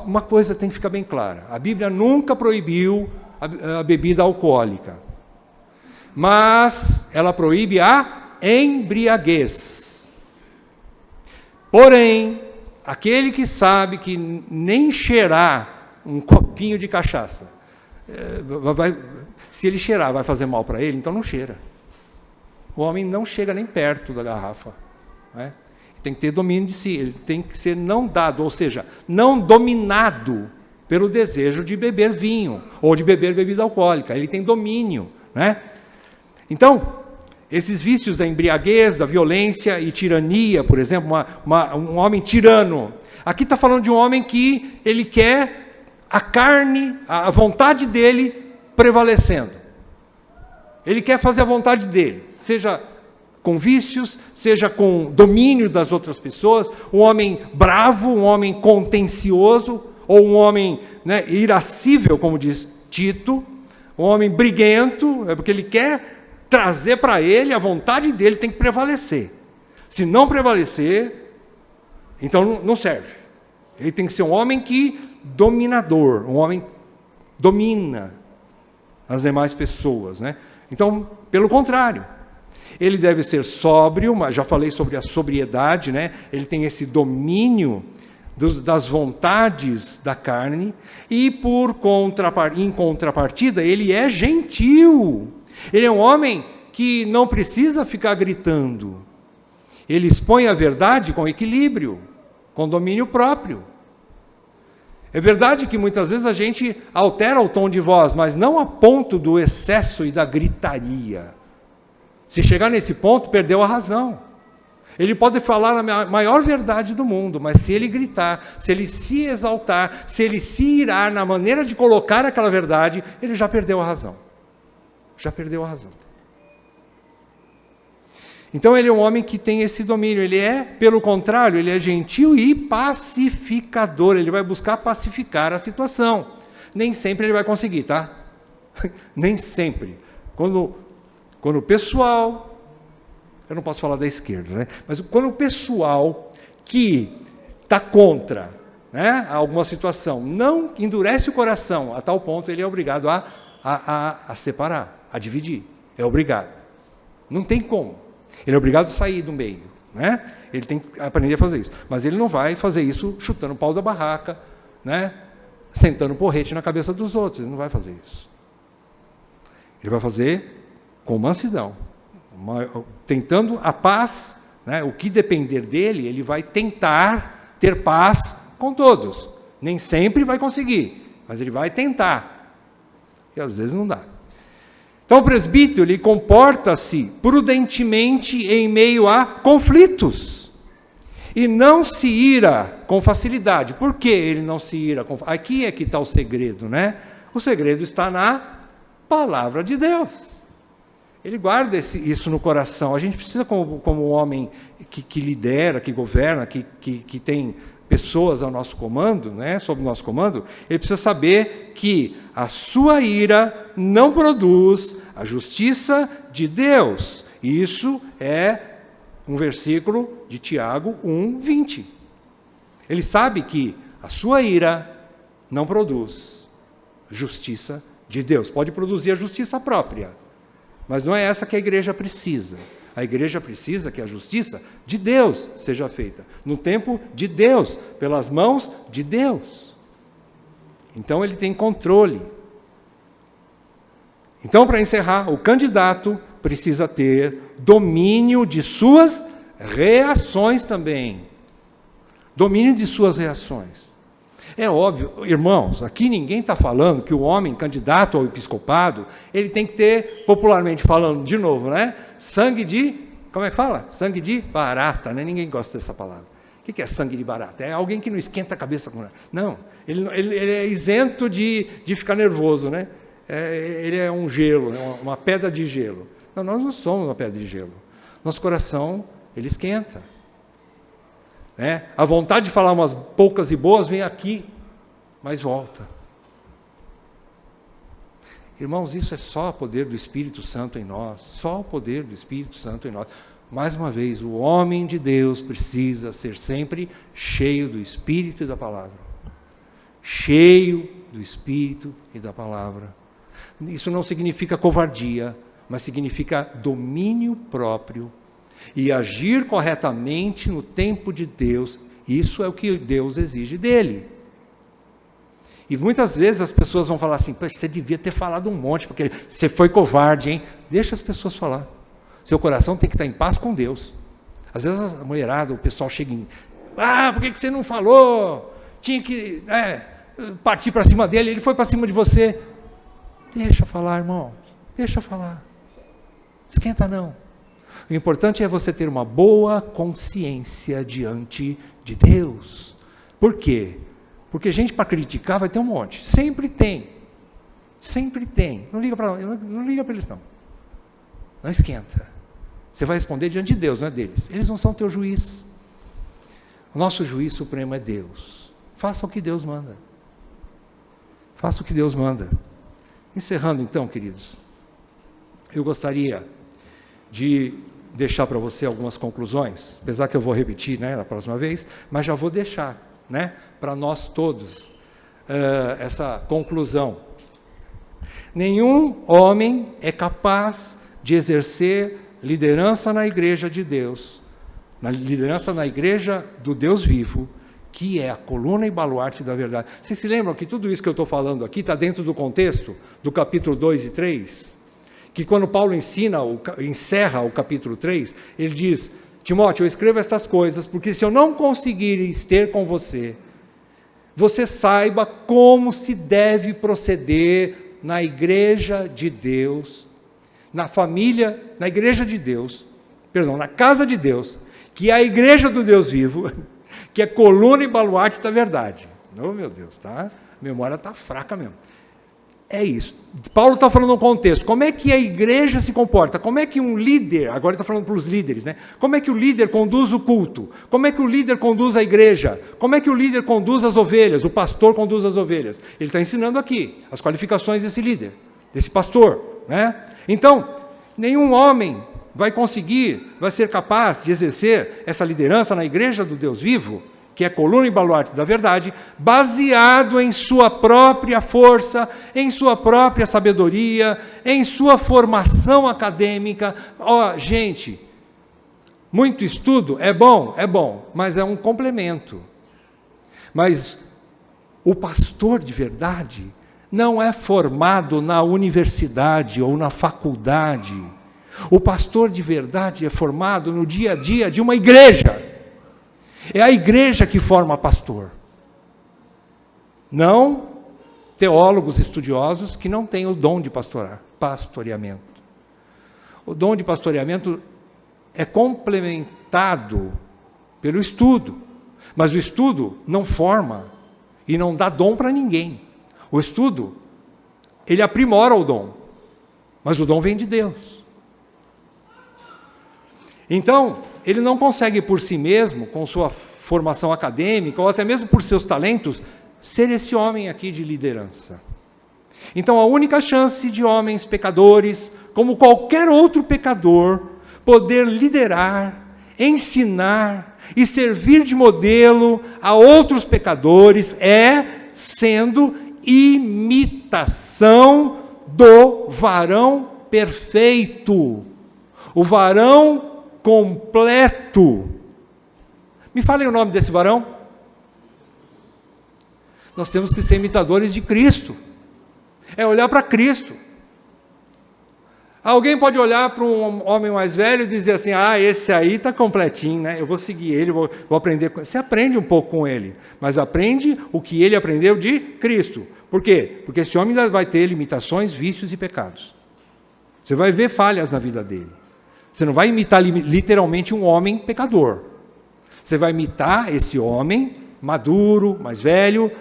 Uma coisa tem que ficar bem clara, a Bíblia nunca proibiu a bebida alcoólica, mas ela proíbe a embriaguez. Porém, aquele que sabe que nem cheirar um copinho de cachaça, se ele cheirar, vai fazer mal para ele, então não cheira. O homem não chega nem perto da garrafa. Né? Tem que ter domínio de si, ele tem que ser não dado, ou seja, não dominado pelo desejo de beber vinho, ou de beber bebida alcoólica, ele tem domínio. Né? Então, esses vícios da embriaguez, da violência e tirania, por exemplo, um homem tirano, aqui está falando de um homem que ele quer a carne, a vontade dele prevalecendo. Ele quer fazer a vontade dele, seja com vícios, seja com domínio das outras pessoas, um homem bravo, um homem contencioso, ou um homem irascível, como diz Tito, um homem briguento, porque ele quer trazer para ele, a vontade dele tem que prevalecer. Se não prevalecer, então não serve. Ele tem que ser um homem dominador, um homem domina as demais pessoas, né? Então, pelo contrário, ele deve ser sóbrio, mas já falei sobre a sobriedade, né? Ele tem esse domínio das vontades da carne, e em contrapartida, ele é gentil. Ele é um homem que não precisa ficar gritando. Ele expõe a verdade com equilíbrio, com domínio próprio. É verdade que muitas vezes a gente altera o tom de voz, mas não a ponto do excesso e da gritaria. Se chegar nesse ponto, perdeu a razão. Ele pode falar a maior verdade do mundo, mas se ele gritar, se ele se exaltar, se ele se irar na maneira de colocar aquela verdade, ele já perdeu a razão. Já perdeu a razão. Então ele é um homem que tem esse domínio. Ele é, pelo contrário, ele é gentil e pacificador. Ele vai buscar pacificar a situação. Nem sempre ele vai conseguir, tá? Nem sempre. Quando o pessoal... Eu não posso falar da esquerda, né? Mas quando o pessoal que está contra, né, alguma situação não endurece o coração, a tal ponto ele é obrigado a separar, a dividir. É obrigado. Não tem como. Ele é obrigado a sair do meio, né? Ele tem que aprender a fazer isso. Mas ele não vai fazer isso chutando o pau da barraca, né? Sentando porrete na cabeça dos outros. Ele não vai fazer isso. Ele vai fazer com mansidão, tentando a paz, né? O que depender dele, ele vai tentar ter paz com todos. Nem sempre vai conseguir, mas ele vai tentar. E às vezes não dá. Então o presbítero, ele comporta-se prudentemente em meio a conflitos. E não se ira com facilidade. Por que ele não se ira com facilidade? Aqui é que está o segredo, né? O segredo está na palavra de Deus. Ele guarda isso no coração. A gente precisa, como homem que lidera, que governa, que tem pessoas ao nosso comando, né, sob o nosso comando, ele precisa saber que a sua ira não produz a justiça de Deus. Isso é um versículo de Tiago 1:20. Ele sabe que a sua ira não produz justiça de Deus. Pode produzir a justiça própria, mas não é essa que a igreja precisa. A igreja precisa que a justiça de Deus seja feita, no tempo de Deus, pelas mãos de Deus. Então ele tem controle. Então, para encerrar, o candidato precisa ter domínio de suas reações também. Domínio de suas reações. É óbvio, irmãos, aqui ninguém está falando que o homem candidato ao episcopado, ele tem que ter, popularmente falando, de novo, né? Sangue de, como é que fala? Sangue de barata, né? Ninguém gosta dessa palavra. O que é sangue de barata? É alguém que não esquenta a cabeça com nada. Não, ele é isento de ficar nervoso, né? Ele é um gelo, uma pedra de gelo. Não, nós não somos uma pedra de gelo. Nosso coração, ele esquenta. A vontade de falar umas poucas e boas vem aqui, mas volta. Irmãos, isso é só o poder do Espírito Santo em nós, só o poder do Espírito Santo em nós. Mais uma vez, o homem de Deus precisa ser sempre cheio do Espírito e da Palavra. Cheio do Espírito e da Palavra. Isso não significa covardia, mas significa domínio próprio. E agir corretamente no tempo de Deus, isso é o que Deus exige dele. E muitas vezes as pessoas vão falar assim, você devia ter falado um monte, porque você foi covarde, hein? Deixa as pessoas falar. Seu coração tem que estar em paz com Deus. Às vezes a mulherada, o pessoal chega em, por que você não falou? Tinha que partir para cima dele, ele foi para cima de você. Deixa falar, irmão, deixa falar. Esquenta não. O importante é você ter uma boa consciência diante de Deus. Por quê? Porque gente para criticar vai ter um monte. Sempre tem. Sempre tem. Não liga para eles não. Não esquenta. Você vai responder diante de Deus, não é deles. Eles não são teu juiz. O nosso juiz supremo é Deus. Faça o que Deus manda. Faça o que Deus manda. Encerrando então, queridos, eu gostaria de deixar para você algumas conclusões, apesar que eu vou repetir, né, na próxima vez, mas já vou deixar, né, para nós todos essa conclusão. Nenhum homem é capaz de exercer liderança na igreja de Deus, na liderança na igreja do Deus vivo, que é a coluna e baluarte da verdade. Vocês se lembram que tudo isso que eu estou falando aqui está dentro do contexto do capítulo 2 e 3? Que quando Paulo encerra o capítulo 3, ele diz, Timóteo, eu escrevo estas coisas, porque se eu não conseguir ter com você, você saiba como se deve proceder na igreja de Deus, na família, na igreja de Deus, na casa de Deus, que é a igreja do Deus vivo, que é coluna e baluarte da verdade. Oh, meu Deus, tá? A memória está fraca mesmo. É isso. Paulo está falando no contexto. Como é que a igreja se comporta? Como é que um líder, agora ele está falando para os líderes, né? Como é que o líder conduz o culto? Como é que o líder conduz a igreja? Como é que o líder conduz as ovelhas? O pastor conduz as ovelhas? Ele está ensinando aqui as qualificações desse líder, desse pastor, né? Então, nenhum homem vai ser capaz de exercer essa liderança na igreja do Deus vivo, que é coluna e baluarte da verdade, baseado em sua própria força, em sua própria sabedoria, em sua formação acadêmica. Gente, muito estudo é bom, mas é um complemento. Mas o pastor de verdade não é formado na universidade ou na faculdade. O pastor de verdade é formado no dia a dia de uma igreja. É a igreja que forma pastor. Não teólogos estudiosos que não têm o dom de pastoreamento. O dom de pastoreamento é complementado pelo estudo. Mas o estudo não forma e não dá dom para ninguém. O estudo, ele aprimora o dom. Mas o dom vem de Deus. Então, ele não consegue por si mesmo, com sua formação acadêmica, ou até mesmo por seus talentos, ser esse homem aqui de liderança. Então, a única chance de homens pecadores, como qualquer outro pecador, poder liderar, ensinar e servir de modelo a outros pecadores é sendo imitação do varão perfeito, o varão completo. Me falem o nome desse varão. Nós temos que ser imitadores de Cristo. É olhar para Cristo. Alguém pode olhar para um homem mais velho e dizer assim, esse aí está completinho, né? Eu vou seguir ele, vou aprender com ele. Você aprende um pouco com ele, mas aprende o que ele aprendeu de Cristo. Por quê? Porque esse homem vai ter limitações, vícios e pecados. Você vai ver falhas na vida dele. Você não vai imitar literalmente um homem pecador. Você vai imitar esse homem maduro, mais velho,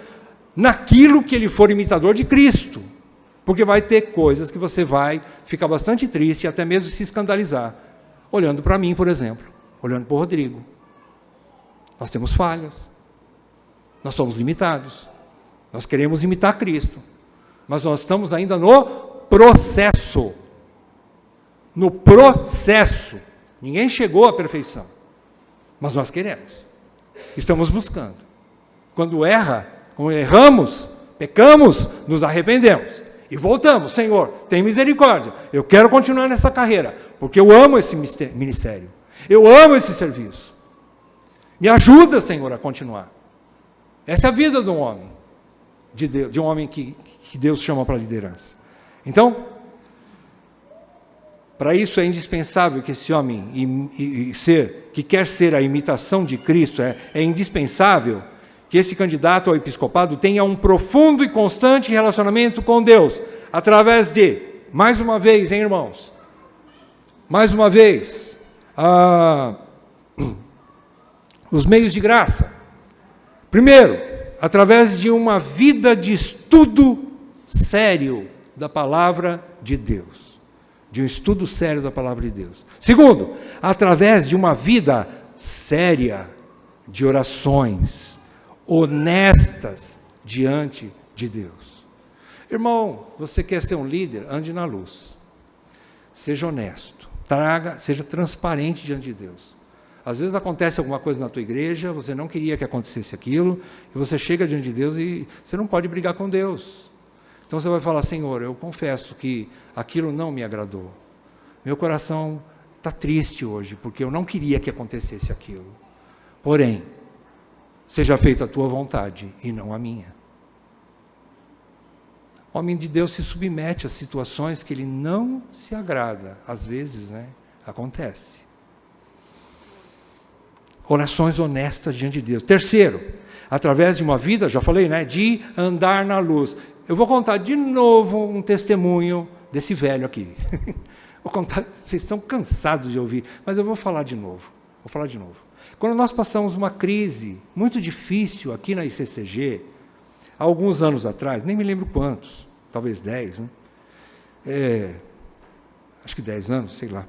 naquilo que ele for imitador de Cristo. Porque vai ter coisas que você vai ficar bastante triste e até mesmo se escandalizar. Olhando para mim, por exemplo. Olhando para o Rodrigo. Nós temos falhas. Nós somos limitados. Nós queremos imitar Cristo. Mas nós estamos ainda no processo. No processo. Ninguém chegou à perfeição. Mas nós queremos. Estamos buscando. Quando erramos, pecamos, nos arrependemos. E voltamos, Senhor, tem misericórdia. Eu quero continuar nessa carreira, porque eu amo esse ministério. Eu amo esse serviço. Me ajuda, Senhor, a continuar. Essa é a vida de um homem. De Deus, de um homem que Deus chama para a liderança. Então, para isso é indispensável que esse homem que quer ser a imitação de Cristo, é indispensável que esse candidato ao episcopado tenha um profundo e constante relacionamento com Deus, através de, mais uma vez, hein, irmãos? Mais uma vez, os meios de graça. Primeiro, através de uma vida de estudo sério da palavra de Deus. De um estudo sério da palavra de Deus. Segundo, através de uma vida séria de orações, honestas diante de Deus. Irmão, você quer ser um líder? Ande na luz. Seja honesto. Seja transparente diante de Deus. Às vezes acontece alguma coisa na tua igreja, você não queria que acontecesse aquilo, e você chega diante de Deus e você não pode brigar com Deus. Então você vai falar, Senhor, eu confesso que aquilo não me agradou. Meu coração está triste hoje, porque eu não queria que acontecesse aquilo. Porém, seja feita a tua vontade e não a minha. O homem de Deus se submete a situações que ele não se agrada. Às vezes, acontece. Orações honestas diante de Deus. Terceiro, através de uma vida, já falei, de andar na luz. Eu vou contar de novo um testemunho desse velho aqui. Vou contar, vocês estão cansados de ouvir, mas eu vou falar de novo. Quando nós passamos uma crise muito difícil aqui na ICCG, há alguns anos atrás, nem me lembro quantos, talvez 10, né? Acho que 10 anos, sei lá.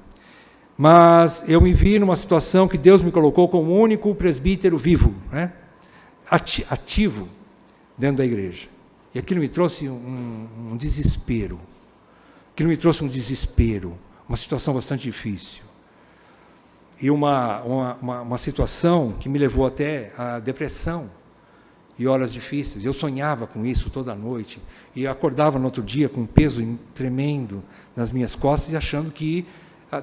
Mas eu me vi numa situação que Deus me colocou como o único presbítero vivo, né? Ativo dentro da igreja. E aquilo me trouxe um desespero. Uma situação bastante difícil. E uma situação que me levou até a depressão e horas difíceis. Eu sonhava com isso toda noite e acordava no outro dia com um peso tremendo nas minhas costas e achando que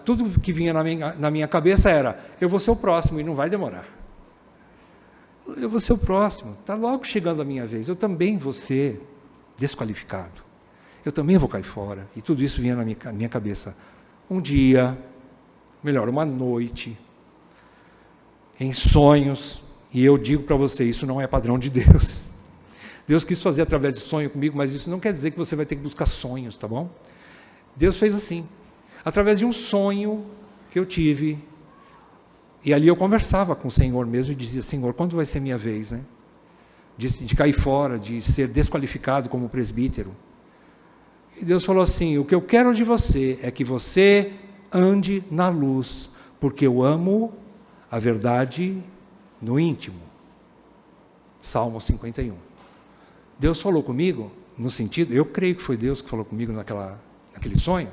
tudo que vinha na minha cabeça era: eu vou ser o próximo e não vai demorar. Eu vou ser o próximo, está logo chegando a minha vez, eu também vou ser desqualificado, eu também vou cair fora. E tudo isso vinha na minha cabeça. Um dia, melhor, uma noite, em sonhos, e eu digo para você, isso não é padrão de Deus. Deus quis fazer através de sonho comigo, mas isso não quer dizer que você vai ter que buscar sonhos, tá bom? Deus fez assim, através de um sonho que eu tive. E ali eu conversava com o Senhor mesmo e dizia: Senhor, quando vai ser minha vez, né? De cair fora, de ser desqualificado como presbítero. E Deus falou assim: o que eu quero de você é que você ande na luz, porque eu amo a verdade no íntimo. Salmo 51. Deus falou comigo, no sentido, eu creio que foi Deus que falou comigo naquele sonho,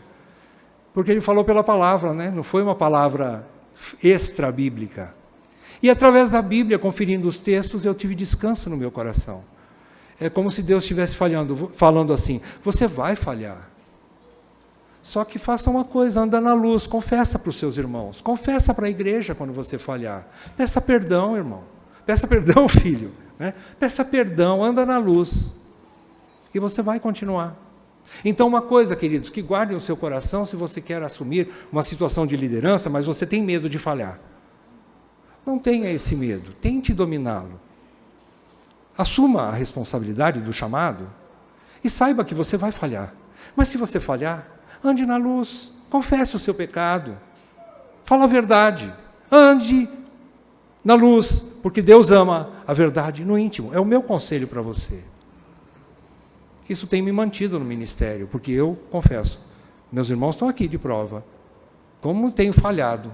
porque Ele falou pela palavra, né? Não foi uma palavra extra-bíblica. E através da Bíblia, conferindo os textos, eu tive descanso no meu coração. É como se Deus estivesse falando assim: você vai falhar. Só que faça uma coisa, anda na luz, confessa para os seus irmãos, confessa para a igreja quando você falhar. Peça perdão, irmão. Peça perdão, filho. Né? Peça perdão, anda na luz. E você vai continuar. Então, uma coisa, queridos, que guardem o seu coração se você quer assumir uma situação de liderança, mas você tem medo de falhar. Não tenha esse medo, tente dominá-lo. Assuma a responsabilidade do chamado e saiba que você vai falhar. Mas se você falhar, ande na luz, confesse o seu pecado, fala a verdade, ande na luz, porque Deus ama a verdade no íntimo. É o meu conselho para você. Isso tem me mantido no ministério, porque eu confesso, meus irmãos estão aqui de prova, como tenho falhado.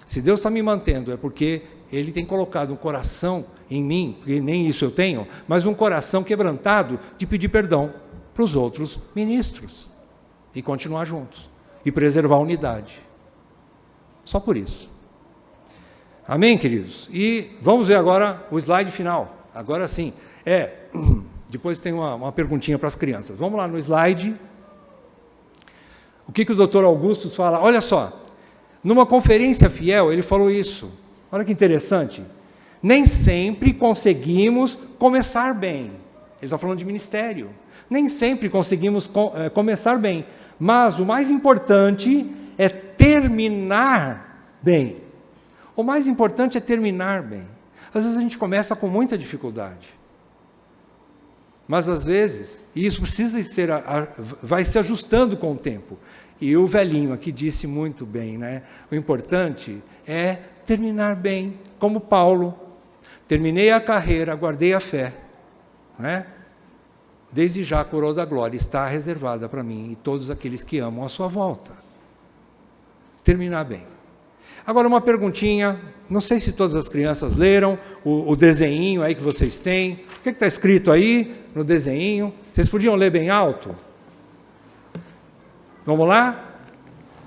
Se Deus está me mantendo, é porque Ele tem colocado um coração em mim, porque nem isso eu tenho, mas um coração quebrantado de pedir perdão para os outros ministros, e continuar juntos, e preservar a unidade. Só por isso. Amém, queridos? E vamos ver agora o slide final. Agora sim, depois tem uma perguntinha para as crianças. Vamos lá no slide. O que o doutor Augusto fala? Olha só, numa conferência fiel, ele falou isso. Olha que interessante. Nem sempre conseguimos começar bem. Ele está falando de ministério. Nem sempre conseguimos começar bem. Mas o mais importante é terminar bem. O mais importante é terminar bem. Às vezes a gente começa com muita dificuldade. Mas às vezes, e isso precisa vai se ajustando com o tempo. E o velhinho aqui disse muito bem, né? O importante é terminar bem, como Paulo. Terminei a carreira, guardei a fé. Né? Desde já a coroa da glória está reservada para mim e todos aqueles que amam a sua volta. Terminar bem. Agora uma perguntinha, não sei se todas as crianças leram o desenhinho aí que vocês têm. O que está escrito aí no desenhinho? Vocês podiam ler bem alto? Vamos lá?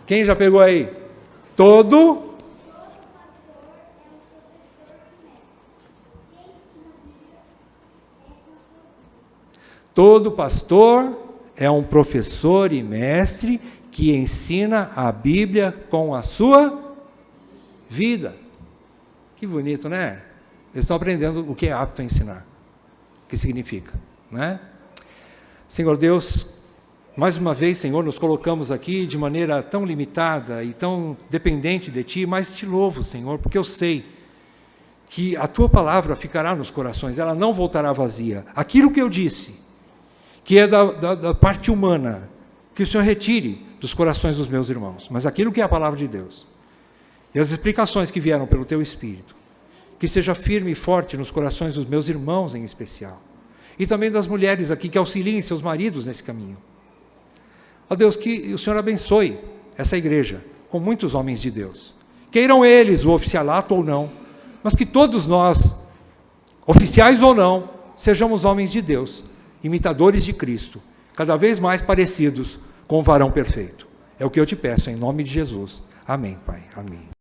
Quem já pegou aí? Todo pastor é um professor e mestre que ensina a Bíblia com a sua vida. Que bonito, né? Eles estão aprendendo o que é apto a ensinar. O que significa, né? Senhor Deus, mais uma vez, Senhor, nos colocamos aqui de maneira tão limitada e tão dependente de Ti, mas Te louvo, Senhor, porque eu sei que a Tua palavra ficará nos corações, ela não voltará vazia. Aquilo que eu disse, que é da parte humana, que o Senhor retire, dos corações dos meus irmãos, mas aquilo que é a palavra de Deus. E as explicações que vieram pelo teu Espírito, que seja firme e forte nos corações dos meus irmãos em especial. E também das mulheres aqui que auxiliem seus maridos nesse caminho. Ó Deus, que o Senhor abençoe essa igreja com muitos homens de Deus. Queiram eles o oficialato ou não, mas que todos nós, oficiais ou não, sejamos homens de Deus, imitadores de Cristo, cada vez mais parecidos com o varão perfeito. É o que eu te peço, em nome de Jesus. Amém, Pai. Amém.